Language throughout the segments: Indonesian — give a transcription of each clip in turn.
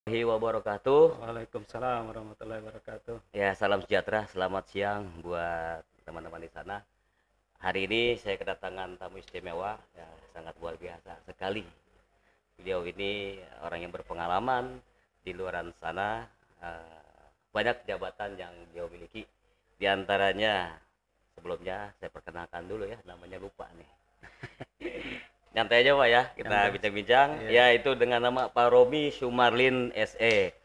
Warahmatullahi wabarakatuh. Waalaikumsalam warahmatullahi wabarakatuh. Ya, salam sejahtera. Selamat siang buat teman-teman di sana. Hari ini saya kedatangan tamu istimewa, ya, sangat luar biasa sekali. Beliau ini orang yang berpengalaman di luaran sana, banyak jabatan yang beliau miliki. Di antaranya, sebelumnya saya perkenalkan dulu ya, namanya lupa nih. Nyantai aja Pak ya, kita Santai. bincang-bincang. Iya. Yaitu dengan nama Pak Romi Sumarlin SE.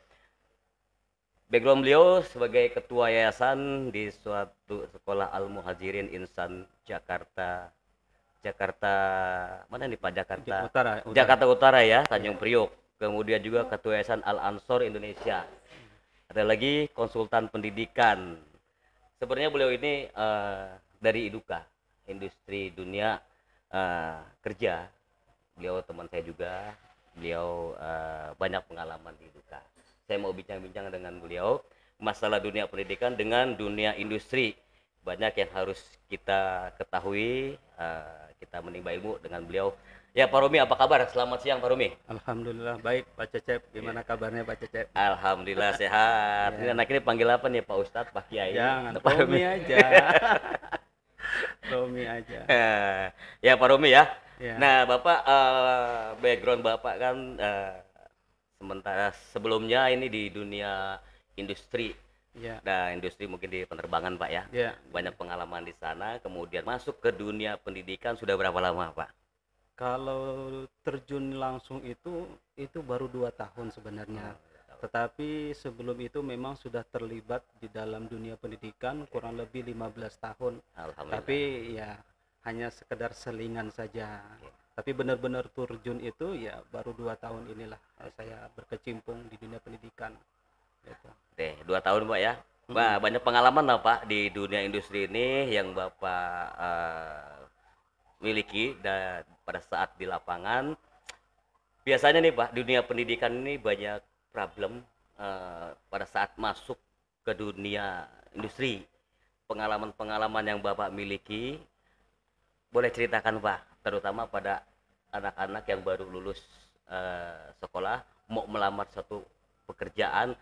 Background beliau sebagai ketua yayasan di suatu sekolah Al Muhajirin Insan Jakarta. Jakarta mana nih Pak? Jakarta. Utara, utara. Jakarta Utara ya, Iya. Tanjung Priok. Kemudian juga ketua yayasan Al Ansor Indonesia. Ada lagi konsultan pendidikan. Sebenarnya beliau ini dari IDUKA, industri dunia kerja. Beliau teman saya juga. Beliau banyak pengalaman di IDUKA. Saya mau bincang-bincang dengan beliau masalah dunia pendidikan dengan dunia industri. Banyak yang harus kita ketahui, kita menimba ilmu dengan beliau. Ya Pak Romi, apa kabar? Selamat siang Pak Romi. Alhamdulillah baik Pak Cecep. Ya. Gimana kabarnya Pak Cecep? Alhamdulillah sehat. Ini Ya. anak ini panggil apa nih Pak Ustadz, Pak Kiai, Jangan atau Pak Romi? Romi aja. Romi aja. Ya Pak Romi ya. Ya. Nah Bapak, background Bapak kan sementara sebelumnya ini di dunia industri. Ya. Nah, industri mungkin di penerbangan Pak ya. Ya. Banyak pengalaman di sana, kemudian masuk ke dunia pendidikan sudah berapa lama Pak? Kalau terjun langsung itu baru 2 tahun sebenarnya. Tetapi sebelum itu memang sudah terlibat di dalam dunia pendidikan kurang lebih 15 tahun. Alhamdulillah. Tapi ya hanya sekedar selingan saja. Tapi benar-benar terjun itu ya baru 2 tahun inilah saya berkecimpung di dunia pendidikan. Gitu. Oke, 2 tahun Pak ya. Wah, Mm-mm. banyak pengalaman lah Pak di dunia industri ini yang Bapak miliki dan pada saat di lapangan. Biasanya nih Pak, dunia pendidikan ini banyak problem pada saat masuk ke dunia industri. Pengalaman-pengalaman yang Bapak miliki, boleh ceritakan Pak, terutama pada anak-anak yang baru lulus sekolah, mau melamar satu pekerjaan,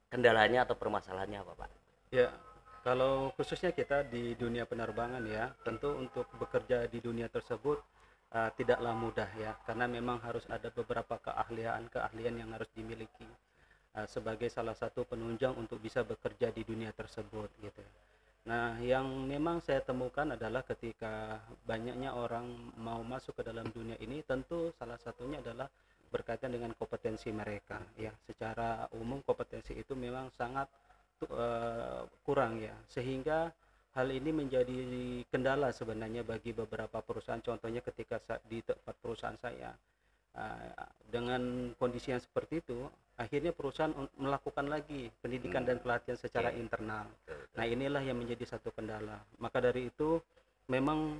kendalanya atau permasalahannya apa Pak? Ya, kalau khususnya kita di dunia penerbangan ya, tentu untuk bekerja di dunia tersebut tidaklah mudah ya, karena memang harus ada beberapa keahlian-keahlian yang harus dimiliki sebagai salah satu penunjang untuk bisa bekerja di dunia tersebut gitu. Nah, yang memang saya temukan adalah ketika banyaknya orang mau masuk ke dalam dunia ini, tentu salah satunya adalah berkaitan dengan kompetensi mereka ya. Secara umum kompetensi itu memang sangat kurang ya, sehingga hal ini menjadi kendala sebenarnya bagi beberapa perusahaan. Contohnya ketika di tempat perusahaan saya, dengan kondisi yang seperti itu, akhirnya perusahaan melakukan lagi pendidikan dan pelatihan secara internal. Nah, inilah yang menjadi satu kendala. Maka dari itu memang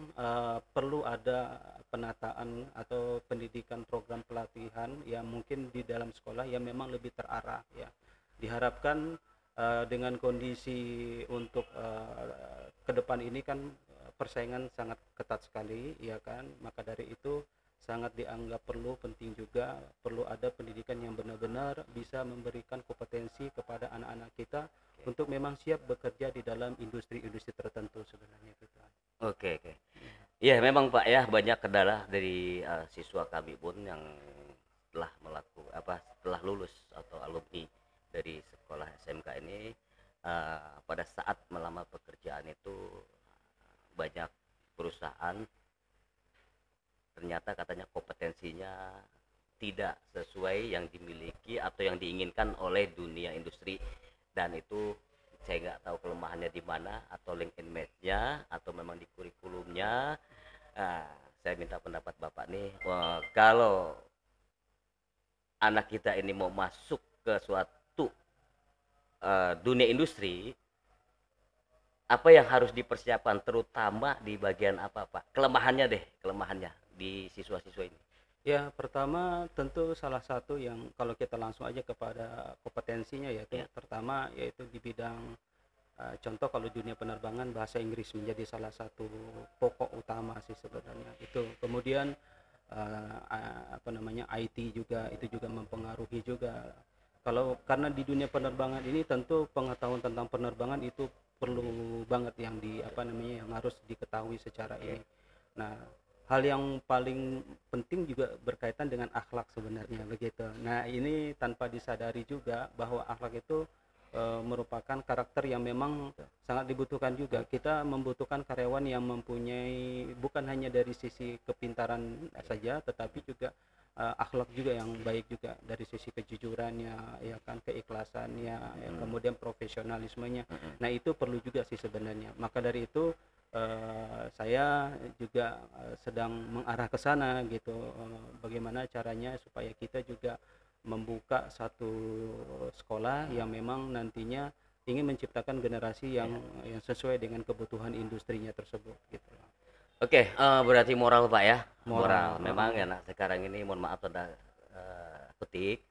perlu ada penataan atau pendidikan program pelatihan yang mungkin di dalam sekolah yang memang lebih terarah ya. Diharapkan dengan kondisi untuk ke depan ini kan persaingan sangat ketat sekali ya kan. Maka dari itu sangat dianggap penting juga, perlu ada pendidikan yang benar-benar bisa memberikan kompetensi kepada anak-anak kita untuk memang siap bekerja di dalam industri-industri tertentu sebenarnya gitu. Oke, oke. Iya, memang Pak ya, banyak kendala dari siswa kami pun yang telah setelah lulus atau alumni dari sekolah SMK ini, pada saat melamar pekerjaan itu banyak perusahaan ternyata katanya kompetensinya tidak sesuai yang dimiliki atau yang diinginkan oleh dunia industri, dan itu saya nggak tahu kelemahannya di mana, atau LinkedIn match-nya atau memang di kurikulumnya. Nah, saya minta pendapat Bapak nih, kalau anak kita ini mau masuk ke suatu dunia industri, apa yang harus dipersiapkan terutama di bagian apa Pak? Kelemahannya deh, kelemahannya di siswa-siswa ini. Ya, pertama tentu salah satu yang kalau kita langsung aja kepada kompetensinya yaitu Ya, pertama yaitu di bidang contoh kalau dunia penerbangan bahasa Inggris menjadi salah satu pokok utama sih sebenarnya. Itu kemudian apa namanya IT juga itu juga mempengaruhi juga. Kalau karena di dunia penerbangan ini tentu pengetahuan tentang penerbangan itu perlu banget yang di apa namanya yang harus diketahui secara Oke. ini. Nah, hal yang paling penting juga berkaitan dengan akhlak sebenarnya begitu. Nah, ini tanpa disadari juga bahwa akhlak itu merupakan karakter yang memang sangat dibutuhkan juga. Kita membutuhkan karyawan yang mempunyai bukan hanya dari sisi kepintaran saja, tetapi juga akhlak juga yang baik juga dari sisi kejujurannya, ya kan, keikhlasannya, ya, Mm, kemudian profesionalismenya. mm, Nah, itu perlu juga sih sebenarnya. Maka dari itu saya juga sedang mengarah ke sana gitu. Bagaimana caranya supaya kita juga membuka satu sekolah yang memang nantinya ingin menciptakan generasi ya. yang sesuai dengan kebutuhan industrinya tersebut gitu. Oke, berarti moral Pak ya, Moral, moral. Memang ya nah, sekarang ini mohon maaf tanda petik,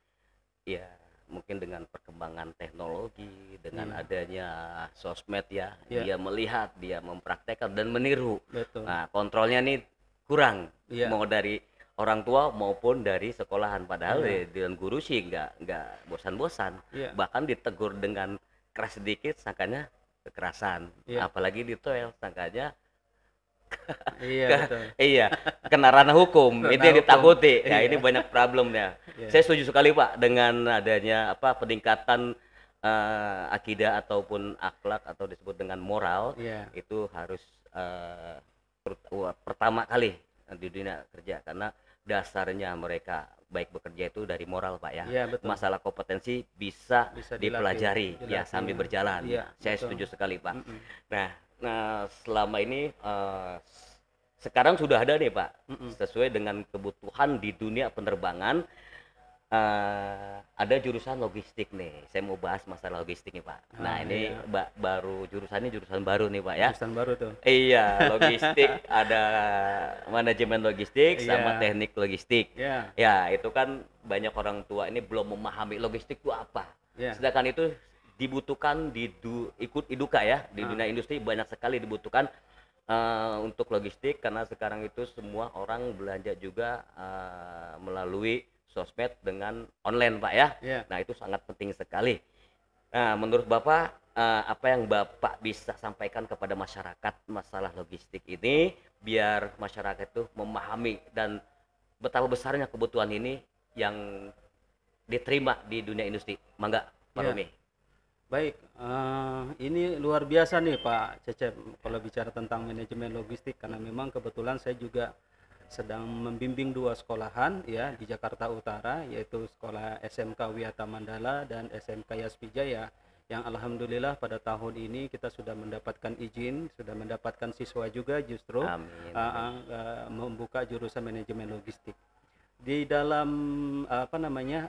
ya mungkin dengan perkembangan teknologi, dengan iya, adanya sosmed ya, iya, dia melihat, dia mempraktekkan dan meniru. betul, Nah, kontrolnya nih kurang, iya, mau dari orang tua maupun dari sekolahan. Padahal iya, dengan guru sih nggak bosan-bosan, iya, bahkan ditegur dengan keras sedikit, sangkanya kekerasan. iya, Apalagi ditoel, sangkanya iya, ke betul. iya, kena ranah hukum, itu Karena yang hukum, ditakuti. Ya ini iya, banyak problemnya. iya, Saya setuju sekali Pak dengan adanya apa peningkatan akidah ataupun akhlak atau disebut dengan moral iya, itu harus eh, pertama kali di dunia kerja karena dasarnya mereka baik bekerja itu dari moral Pak ya. iya, betul. Masalah kompetensi bisa Bisa dilatih, dipelajari ya dilatih, sambil berjalan. iya, Nah, saya betul. setuju sekali Pak. Mm-mm, Nah, selama ini sekarang sudah ada nih Pak, mm-mm. sesuai dengan kebutuhan di dunia penerbangan, ada jurusan logistik nih. Saya mau bahas masalah logistik nih Pak. Nah ini Iya, baru jurusannya jurusan baru nih Pak ya. jurusan baru tuh. Iya, logistik ada manajemen logistik sama Iya, teknik logistik. iya, Ya, itu kan banyak orang tua ini belum memahami logistik itu apa. iya, Sedangkan itu dibutuhkan di ikut iduka ya, di ah, dunia industri banyak sekali dibutuhkan untuk logistik karena sekarang itu semua orang belanja juga melalui sosmed dengan online Pak ya. iya. Nah, itu sangat penting sekali. Nah, menurut Bapak, apa yang Bapak bisa sampaikan kepada masyarakat masalah logistik ini, biar masyarakat itu memahami dan betapa besarnya kebutuhan ini yang diterima di dunia industri. Mangga, Pak Iya, Romi. baik. Ini luar biasa nih Pak Cecep kalau bicara tentang manajemen logistik karena memang kebetulan saya juga sedang membimbing dua sekolahan ya di Jakarta Utara yaitu sekolah SMK Wiyata Mandala dan SMK Yaspijaya yang alhamdulillah pada tahun ini kita sudah mendapatkan izin, sudah mendapatkan siswa juga justru Amin, amin. membuka jurusan manajemen logistik. Di dalam apa namanya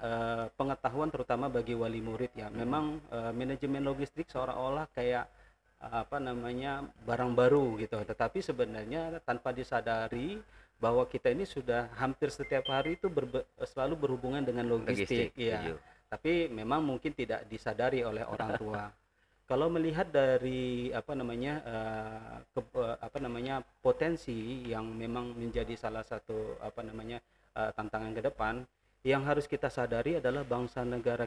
pengetahuan terutama bagi wali murid ya memang manajemen logistik seolah-olah kayak apa namanya barang baru gitu tetapi sebenarnya tanpa disadari bahwa kita ini sudah hampir setiap hari itu selalu berhubungan dengan Logistik, logistik ya setuju. tapi memang mungkin tidak disadari oleh orang tua. Kalau melihat dari apa namanya apa namanya potensi yang memang menjadi salah satu apa namanya tantangan ke depan yang harus kita sadari adalah bangsa negara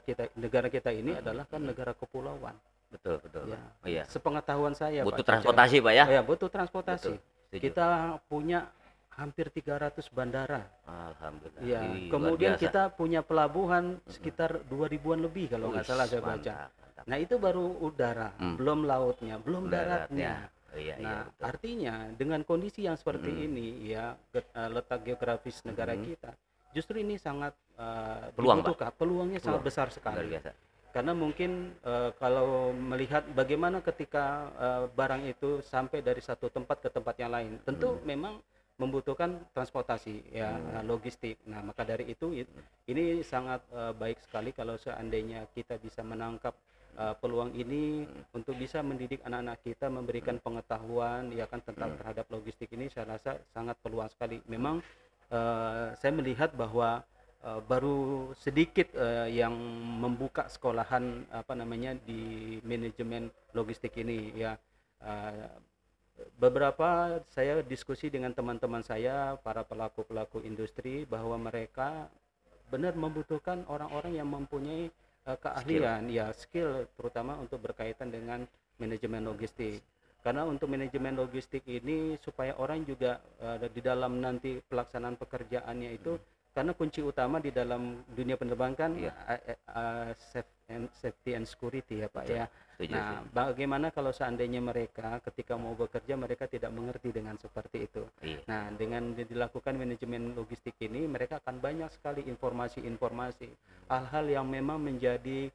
kita ini Mm, adalah kan mm. negara kepulauan Betul, betul, ya. Pak. Oh iya, Sepengetahuan saya butuh Pak Cecep, transportasi Pak ya. oh ya butuh Betul, transportasi. setuju. Kita punya hampir 300 bandara Alhamdulillah. ya, Wih, luar kemudian biasa. kita punya pelabuhan Mm-mm. sekitar 2000-an lebih kalau nggak Wih, salah saya baca. mantap, mantap. Nah itu baru udara, Hmm, belum lautnya, belum daratnya. daratnya. Oh, iya, iya, Nah, betul. artinya dengan kondisi yang seperti Mm-mm. ini ya letak geografis negara Mm-mm. kita, justru ini sangat Peluang, Pak. dibutuhkan, peluangnya sangat Peluang. besar Luar sekali. biasa. Karena mungkin kalau melihat bagaimana ketika barang itu sampai dari satu tempat ke tempat yang lain, tentu memang membutuhkan transportasi ya logistik. Nah, maka dari itu ini sangat baik sekali kalau seandainya kita bisa menangkap peluang ini untuk bisa mendidik anak-anak kita, memberikan pengetahuan ya kan tentang terhadap logistik ini saya rasa sangat peluang sekali. Memang saya melihat bahwa baru sedikit yang membuka sekolahan apa namanya di manajemen logistik ini ya. Eh, Beberapa saya diskusi dengan teman-teman saya para pelaku-pelaku industri bahwa mereka benar membutuhkan orang-orang yang mempunyai skill. keahlian ya, skill terutama untuk berkaitan dengan manajemen logistik. Karena untuk manajemen logistik ini supaya orang juga di dalam nanti pelaksanaan pekerjaannya itu, karena kunci utama di dalam dunia penerbangan Iya, safety and security ya Pak betul. ya. Setuju sih. Nah, bagaimana kalau seandainya mereka ketika mau bekerja mereka tidak mengerti dengan seperti itu. Iya. Nah, dengan dilakukan manajemen logistik ini mereka akan banyak sekali informasi-informasi, hal-hal yang memang menjadi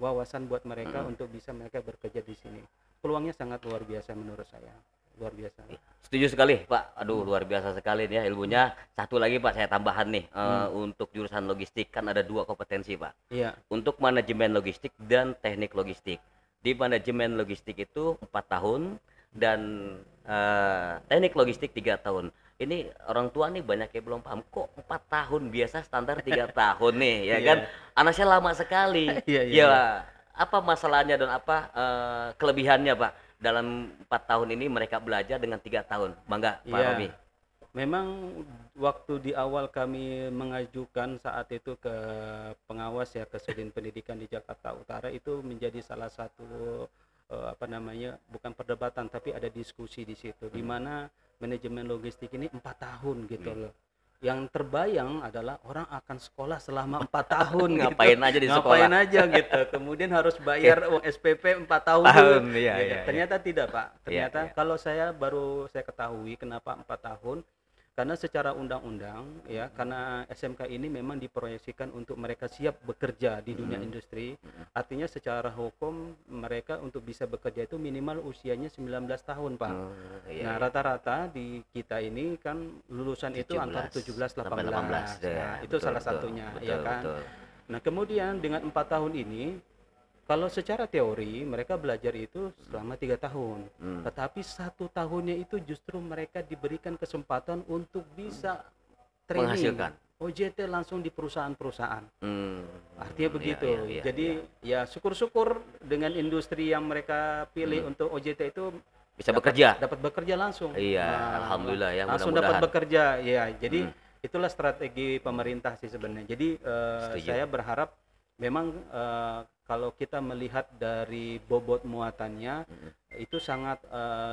wawasan buat mereka Mm-mm. untuk bisa mereka bekerja di sini. Peluangnya sangat luar biasa menurut saya, luar biasa. Iya. Setuju sekali, Pak. Aduh, Hmm. luar biasa sekali nih ya ilmunya. Satu lagi, Pak, saya tambahan nih. Hmm. Untuk jurusan logistik kan ada 2 kompetensi, Pak. Iya, Untuk manajemen logistik dan teknik logistik. Di manajemen logistik itu 4 tahun dan teknik logistik 3 tahun. Ini orang tua nih banyak yang belum paham. Kok 4 tahun, biasa standar 3 tahun nih, ya kan? iya, Anaknya lama sekali. iya, iya, Ya, iya. apa masalahnya dan apa kelebihannya, Pak? Dalam 4 tahun ini mereka belajar dengan 3 tahun. Bangga, Pak Romi. Iya. Memang waktu di awal kami mengajukan saat itu ke pengawas ya, ke Sudin Pendidikan di Jakarta Utara, itu menjadi salah satu bukan perdebatan tapi ada diskusi di situ, di mana manajemen logistik ini 4 tahun gitu Wih, loh. Yang terbayang adalah orang akan sekolah selama 4 tahun gitu, ngapain aja di sekolah? ngapain aja gitu, kemudian harus bayar uang SPP 4 tahun dulu Tahun, iya, gitu. iya, iya. Ternyata tidak Pak, Iya, ternyata iya. kalau saya ketahui kenapa 4 tahun, karena secara undang-undang ya, karena SMK ini memang diproyeksikan untuk mereka siap bekerja di dunia Mm-mm. industri. Artinya secara hukum mereka untuk bisa bekerja itu minimal usianya 19 tahun, Pak. Oh, iya, Nah, iya. rata-rata di kita ini kan lulusan itu antara 17 17 sampai 18. 18. Ya, Nah, itu betul, salah betul. satunya Betul, ya kan. betul. Nah, kemudian dengan 4 tahun ini, kalau secara teori mereka belajar itu selama 3 tahun, Hmm. tetapi 1 tahunnya itu justru mereka diberikan kesempatan untuk bisa training Menghasilkan. OJT langsung di perusahaan-perusahaan. Hmm. Artinya Iya, begitu. iya, iya, Jadi iya. ya syukur-syukur dengan industri yang mereka pilih untuk OJT itu Bisa dapat bekerja. dapat bekerja langsung. Iya, Nah, alhamdulillah ya, langsung dapat mudah-mudahan. bekerja ya. Jadi Mm-mm. itulah strategi pemerintah sih sebenarnya. Jadi Setuju. saya berharap memang kalau kita melihat dari bobot muatannya Mm-mm. itu sangat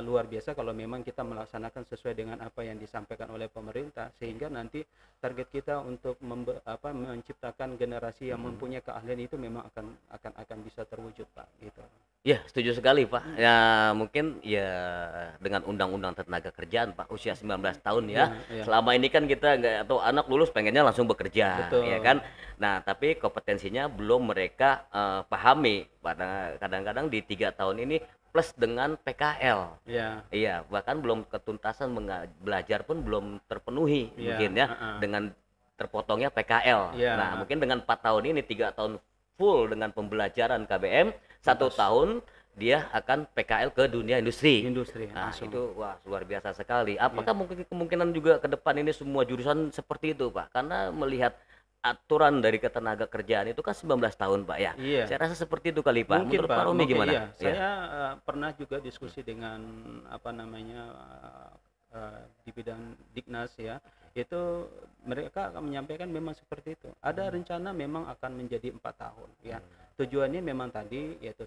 luar biasa kalau memang kita melaksanakan sesuai dengan apa yang disampaikan oleh pemerintah, sehingga nanti target kita untuk menciptakan generasi yang mempunyai keahlian itu memang akan bisa terwujud Pak gitu. Ya, setuju sekali, Pak. Ya, mungkin ya dengan undang-undang tenaga kerjaan, Pak, usia 19 tahun Iya, ya. iya, Selama ini kan kita nggak tahu anak lulus pengennya langsung bekerja, ya betul. kan? Nah, tapi kompetensinya belum mereka pahami. Pada kadang-kadang di 3 tahun ini plus dengan PKL. Iya, Iya, bahkan belum ketuntasan belajar pun belum terpenuhi iya, mungkin ya heeh. dengan terpotongnya PKL. Iya, Nah, mungkin dengan 4 tahun ini 3 tahun full dengan pembelajaran KBM, 1 tahun dia akan PKL ke dunia industri. industri Nah, langsung. itu wah luar biasa sekali. Iya. Apakah mungkin kemungkinan juga ke depan ini semua jurusan seperti itu, Pak? Karena melihat aturan dari ketenaga kerjaan itu kan 19 tahun, Pak ya. Iya. Saya rasa seperti itu kali, Pak. Mungkin Menurut Pak Pak, Romi mungkin gimana? iya. Iya. Saya pernah juga diskusi dengan di bidang Dignas ya. Itu mereka akan menyampaikan memang seperti itu. Ada rencana memang akan menjadi 4 tahun ya. Tujuannya memang tadi yaitu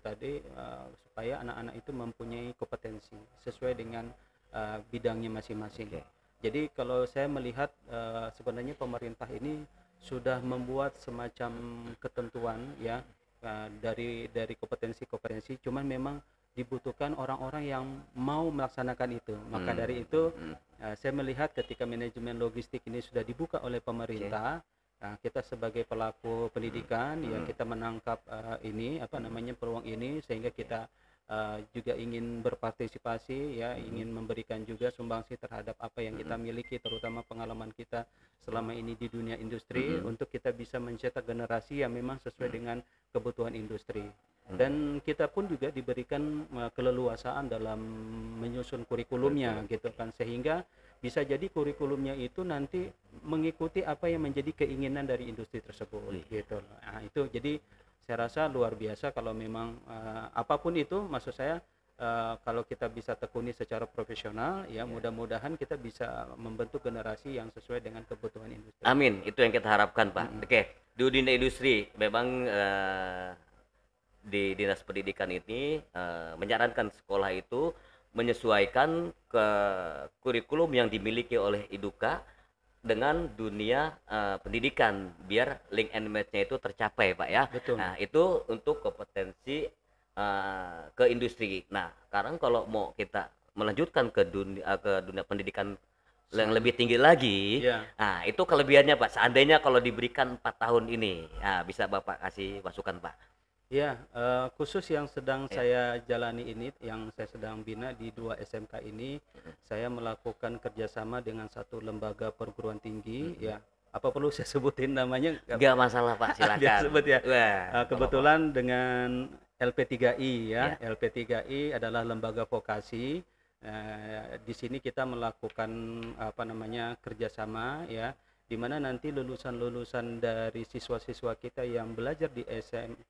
supaya anak-anak itu mempunyai kompetensi sesuai dengan bidangnya masing-masing. Oke. Jadi kalau saya melihat sebenarnya pemerintah ini sudah membuat semacam ketentuan ya, dari kompetensi-kompetensi, cuman memang dibutuhkan orang-orang yang mau melaksanakan itu. Maka dari itu saya melihat ketika manajemen logistik ini sudah dibuka oleh pemerintah, kita sebagai pelaku pendidikan ya kita menangkap peluang ini, sehingga kita juga ingin berpartisipasi ya, ingin memberikan juga sumbangsi terhadap apa yang kita miliki, terutama pengalaman kita selama ini di dunia industri, untuk kita bisa mencetak generasi yang memang sesuai dengan kebutuhan industri. Dan kita pun juga diberikan keleluasaan dalam menyusun kurikulumnya gitu kan, sehingga bisa jadi kurikulumnya itu nanti mengikuti apa yang menjadi keinginan dari industri tersebut gitu. Nah, itu jadi saya rasa luar biasa kalau memang apapun itu, maksud saya kalau kita bisa tekuni secara profesional ya, Ya. mudah-mudahan kita bisa membentuk generasi yang sesuai dengan kebutuhan industri. Amin, itu yang kita harapkan Pak. Mm-mm. Oke, di dunia industri memang di dinas pendidikan ini menyarankan sekolah itu menyesuaikan ke kurikulum yang dimiliki oleh Iduka dengan dunia pendidikan biar link and match-nya itu tercapai Pak ya. Betul. Nah itu untuk kompetensi ke industri. Nah sekarang kalau mau kita melanjutkan ke dunia pendidikan yang lebih tinggi lagi, Ya. nah itu kelebihannya Pak. Seandainya kalau diberikan 4 tahun ini, nah, bisa Bapak kasih masukan Pak. Ya, khusus yang sedang Ya. saya jalani ini, yang saya sedang bina di 2 SMK ini, saya melakukan kerjasama dengan satu lembaga perguruan tinggi, ya. Apa perlu saya sebutin namanya? Nggak masalah Pak, Biar silakan. sebut ya. Wah, Kebetulan dengan LP3I ya. ya. LP3I adalah lembaga vokasi. Di sini kita melakukan apa namanya kerjasama ya, di mana nanti lulusan-lulusan dari siswa-siswa kita yang belajar di SMK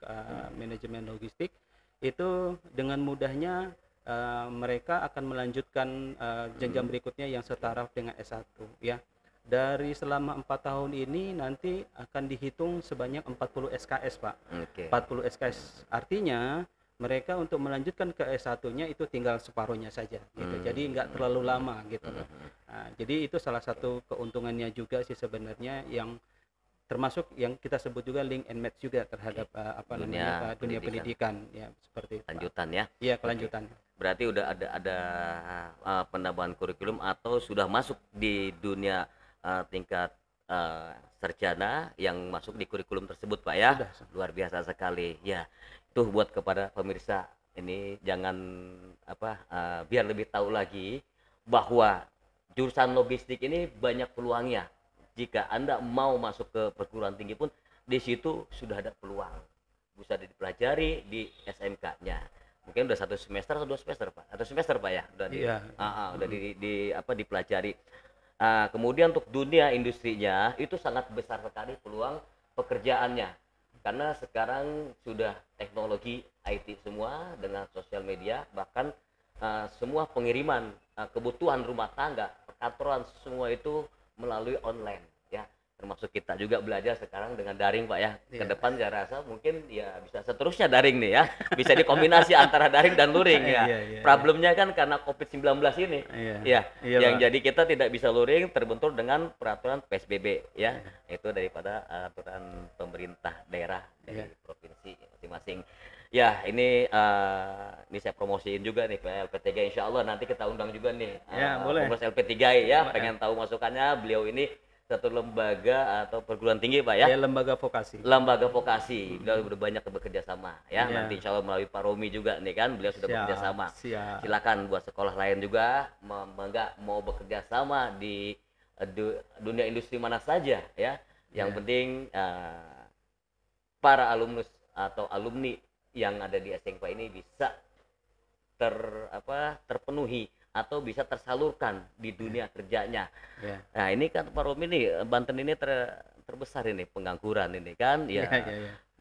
manajemen logistik itu dengan mudahnya mereka akan melanjutkan jenjang berikutnya yang setara dengan S1 ya. Dari selama 4 tahun ini nanti akan dihitung sebanyak 40 SKS Pak. Oke. 40 SKS artinya mereka untuk melanjutkan ke S1-nya itu tinggal separuhnya saja gitu. Jadi nggak terlalu lama gitu loh. Nah, jadi itu salah satu keuntungannya juga sih sebenarnya, yang termasuk yang kita sebut juga link and match juga terhadap apa namanya dunia pendidikan ya, seperti itu Pak. Lanjutan ya. Iya, kelanjutan. Berarti udah ada penambahan kurikulum atau sudah masuk di dunia tingkat sarjana yang masuk di kurikulum tersebut Pak ya. Sudah. Luar biasa sekali ya. Tuh buat kepada pemirsa ini jangan biar lebih tahu lagi bahwa jurusan logistik ini banyak peluangnya. Jika Anda mau masuk ke perguruan tinggi pun di situ sudah ada peluang. Bisa dipelajari di SMK-nya. Mungkin udah 1 semester atau 2 semester Pak. 1 semester Pak ya, udah Iya. udah dipelajari. Kemudian untuk dunia industrinya itu sangat besar sekali peluang pekerjaannya. Karena sekarang sudah teknologi IT semua dengan sosial media, bahkan semua pengiriman kebutuhan rumah tangga, perkantoran semua itu melalui online ya. Termasuk kita juga belajar sekarang dengan daring Pak ya. Ke depan saya rasa mungkin ya bisa seterusnya daring nih ya. Bisa dikombinasi antara daring dan luring ya. Problemnya kan karena Covid-19 ini. Ya, yang jadi kita tidak bisa luring terbentur dengan peraturan PSBB ya. Itu daripada aturan pemerintah daerah dari provinsi masing-masing. Ya, ini saya promosiin juga nih Pak LP3. Insya Allah nanti kita undang juga nih pengurus LP3 ya. Pengen tahu masukannya, beliau ini satu lembaga atau perguruan tinggi Pak ya? Ya, lembaga vokasi. Lembaga vokasi. Beliau udah banyak bekerja sama ya. Nanti insya Allah melalui Pak Romi juga nih kan, beliau sudah bekerja sama. Silakan buat sekolah lain juga mau bekerja sama di dunia industri mana saja ya. Yang penting para alumnus atau alumni yang ada di SMK ini bisa terpenuhi atau bisa tersalurkan di dunia kerjanya. Nah ini kan Pak Romi nih, Banten ini terbesar ini pengangguran ini kan ya.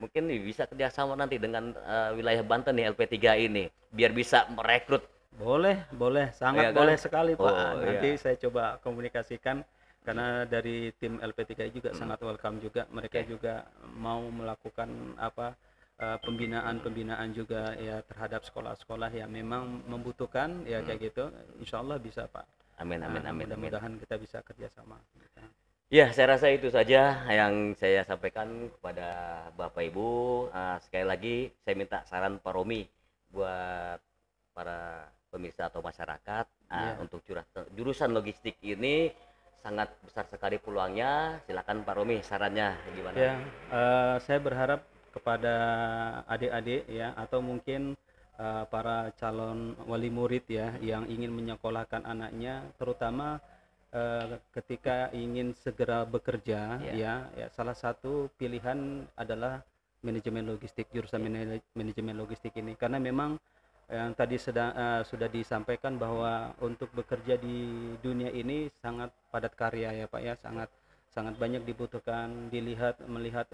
Mungkin bisa kerjasama nanti dengan wilayah Banten nih LP3 ini biar bisa merekrut. Boleh sangat boleh sekali Pak. Nanti saya coba komunikasikan, karena dari tim LP3 juga sangat welcome juga. Mereka juga mau melakukan pembinaan juga ya terhadap sekolah-sekolah yang memang membutuhkan ya kayak gitu. Insya Allah bisa Pak. Amin. Mudah-mudahan kita bisa kerjasama. Ya, saya rasa itu saja yang saya sampaikan kepada Bapak Ibu. Sekali lagi saya minta saran Pak Romi buat para pemirsa atau masyarakat untuk jurusan logistik ini sangat besar sekali peluangnya. Silakan Pak Romi, sarannya gimana? Ya, saya berharap kepada adik-adik ya, atau mungkin para calon wali murid ya yang ingin menyekolahkan anaknya, terutama ketika ingin segera bekerja ya, salah satu pilihan adalah manajemen logistik, jurusan manajemen logistik ini, karena memang yang tadi sudah disampaikan bahwa untuk bekerja di dunia ini sangat padat karya ya Pak ya, sangat banyak dibutuhkan, melihat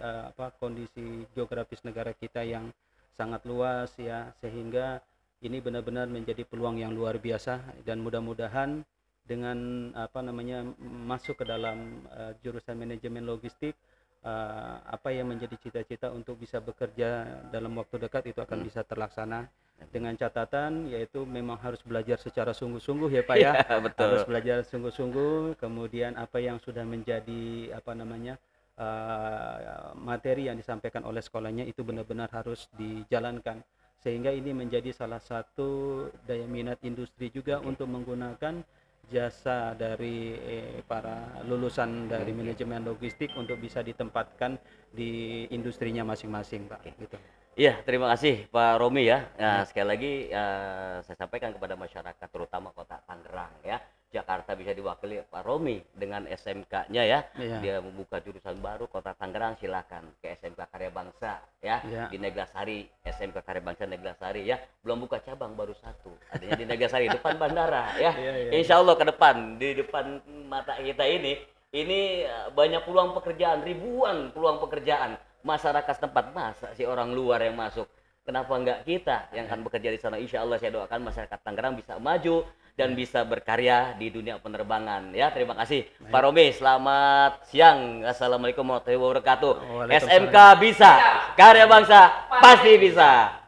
kondisi geografis negara kita yang sangat luas ya, sehingga ini benar-benar menjadi peluang yang luar biasa, dan mudah-mudahan dengan masuk ke dalam jurusan manajemen logistik, apa yang menjadi cita-cita untuk bisa bekerja dalam waktu dekat itu akan bisa terlaksana, dengan catatan yaitu memang harus belajar secara sungguh-sungguh ya Pak ya. Iya, betul. Harus belajar sungguh-sungguh, kemudian apa yang sudah menjadi materi yang disampaikan oleh sekolahnya itu benar-benar harus dijalankan, sehingga ini menjadi salah satu daya minat industri juga untuk menggunakan jasa dari para lulusan dari manajemen logistik untuk bisa ditempatkan di industrinya masing-masing, Pak. Gitu. Iya, terima kasih Pak Romi ya. Nah, Ya. sekali lagi saya sampaikan kepada masyarakat terutama Kota Tangerang ya. Jakarta bisa diwakili Pak Romi dengan SMK-nya ya. Iya. Dia membuka jurusan baru Kota Tangerang, silakan ke SMK Karya Bangsa ya. Iya. Di Neglasari, SMK Karya Bangsa Neglasari ya. Belum buka cabang, baru satu. Adanya di Neglasari depan bandara ya. Iya, iya. Insya Allah ke depan di depan mata kita ini banyak peluang pekerjaan, ribuan peluang pekerjaan. Masyarakat setempat, masa sih orang luar yang masuk, kenapa enggak kita yang akan bekerja di sana? Insya Allah saya doakan masyarakat Tangerang bisa maju dan bisa berkarya di dunia penerbangan ya. Terima kasih Pak Romi, selamat siang. Assalamualaikum warahmatullahi wabarakatuh. Waalaikumsalam. SMK bisa, Karya Bangsa pasti bisa.